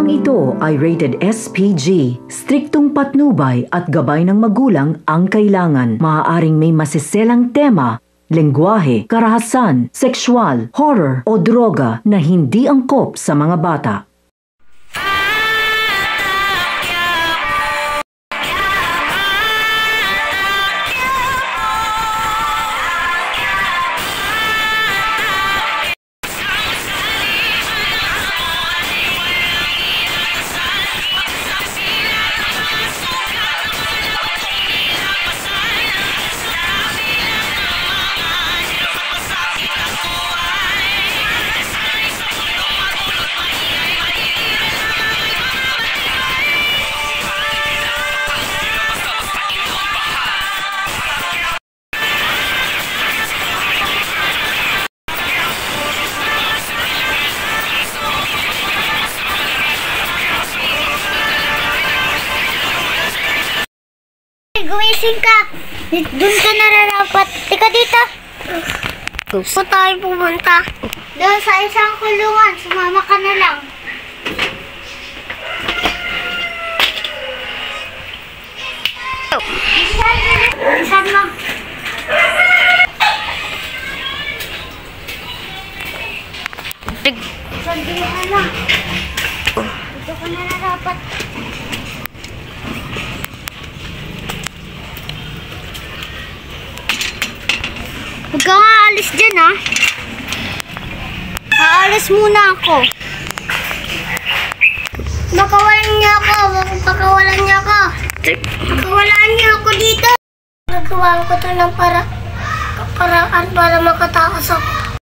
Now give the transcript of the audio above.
Programang ito ay rated SPG. Striktong patnubay at gabay ng magulang ang kailangan. Maaaring may masiselang tema, lengguwahe, karahasan, sexual, horror o droga na hindi angkop sa mga bata. Gumising ka! Doon ka nararapat. Tika dito! Saan tayo pumunta? Doon sa isang kulungan. Sumama ka na lang. Isan mo. Sandali ka lang. Dito ka nararapat. Huwag kang aalis dyan, ha? Aalis muna ako. Pakawalan niya ako. Pakawalan niya ako. Pakawalan niya ako dito. Nagawa ko ito ng paraan para makatakas ako.